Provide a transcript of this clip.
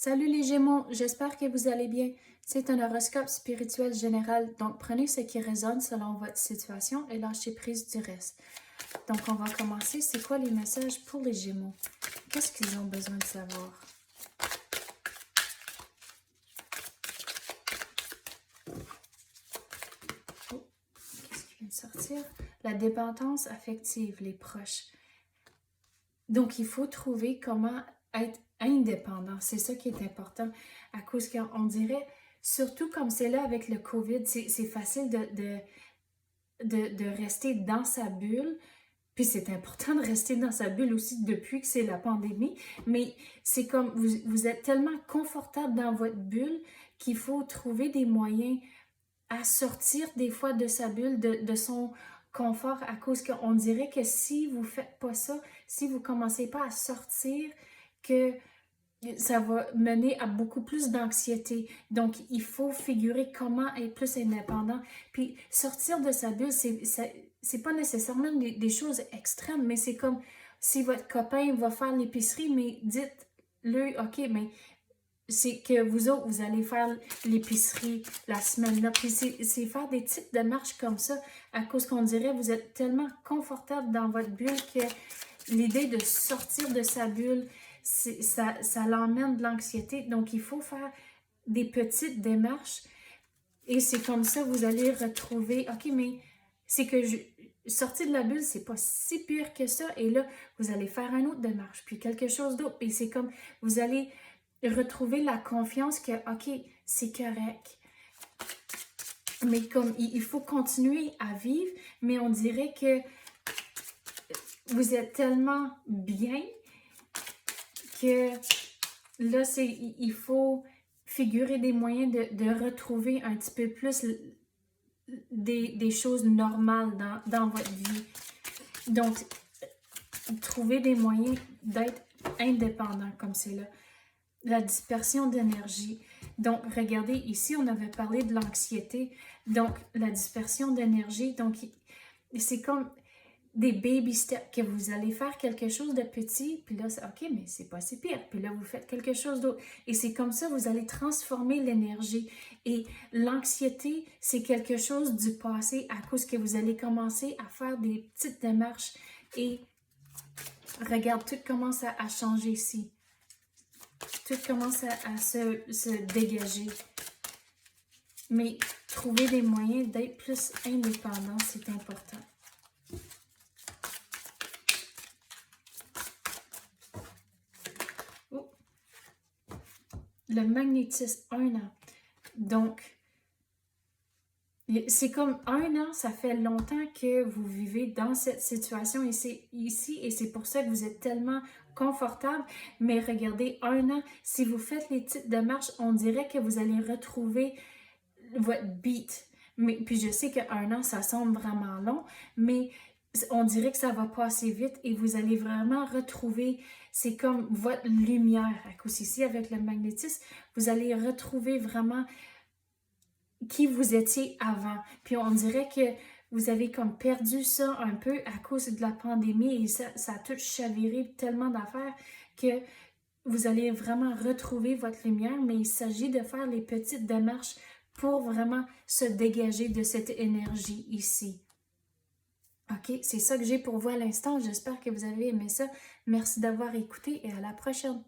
Salut les Gémeaux, j'espère que vous allez bien. C'est un horoscope spirituel général, donc prenez ce qui résonne selon votre situation et lâchez prise du reste. Donc on va commencer. C'est quoi les messages pour les Gémeaux? Qu'est-ce qu'ils ont besoin de savoir? Oh, qu'est-ce qui vient de sortir? La dépendance affective, les proches. Donc il faut trouver comment être indépendant. C'est ça qui est important à cause qu'on dirait, surtout comme c'est là avec le COVID, c'est facile de rester dans sa bulle. Puis c'est important de rester dans sa bulle aussi depuis que c'est la pandémie. Mais c'est comme vous êtes tellement confortable dans votre bulle qu'il faut trouver des moyens à sortir des fois de sa bulle, de son confort à cause qu'on dirait que si vous faites pas ça, si vous commencez pas à sortir, que ça va mener à beaucoup plus d'anxiété. Donc, il faut figurer comment être plus indépendant. Puis, sortir de sa bulle, c'est pas nécessairement des choses extrêmes, mais c'est comme si votre copain va faire l'épicerie, mais dites-le, OK, mais c'est que vous autres, vous allez faire l'épicerie la semaine là. Puis, c'est faire des petites démarches comme ça, à cause qu'on dirait, vous êtes tellement confortable dans votre bulle que l'idée de sortir de sa bulle, ça l'emmène de l'anxiété. Donc, il faut faire des petites démarches et c'est comme ça vous allez retrouver, OK, mais c'est que sortir de la bulle, c'est pas si pire que ça. Et là, vous allez faire une autre démarche, puis quelque chose d'autre. Et c'est comme, vous allez retrouver la confiance que, OK, c'est correct. Mais comme, il faut continuer à vivre, mais on dirait que vous êtes tellement bien que là, il faut figurer des moyens de retrouver un petit peu plus des choses normales dans votre vie. Donc, trouver des moyens d'être indépendant comme c'est là. La dispersion d'énergie. Donc, regardez, ici, on avait parlé de l'anxiété. Donc, la dispersion d'énergie, donc, c'est comme des baby steps, que vous allez faire quelque chose de petit, puis là, c'est OK, mais c'est pas si pire. Puis là, vous faites quelque chose d'autre. Et c'est comme ça, vous allez transformer l'énergie. Et l'anxiété, c'est quelque chose du passé à cause que vous allez commencer à faire des petites démarches. Et regarde, tout commence à changer ici. Tout commence à se dégager. Mais trouver des moyens d'être plus indépendant, c'est important. Oh. Le magnétisme, 1 an. Donc, c'est comme 1 an, ça fait longtemps que vous vivez dans cette situation ici et c'est pour ça que vous êtes tellement confortable. Mais regardez, 1 an, si vous faites les petites démarches, on dirait que vous allez retrouver votre beat. Mais, puis je sais qu'1 an, ça semble vraiment long, mais on dirait que ça va passer vite et vous allez vraiment retrouver, c'est comme votre lumière. À cause ici, avec le magnétisme, vous allez retrouver vraiment qui vous étiez avant. Puis on dirait que vous avez comme perdu ça un peu à cause de la pandémie et ça a tout chaviré tellement d'affaires que vous allez vraiment retrouver votre lumière, mais il s'agit de faire les petites démarches pour vraiment se dégager de cette énergie ici. OK, c'est ça que j'ai pour vous à l'instant. J'espère que vous avez aimé ça. Merci d'avoir écouté et à la prochaine.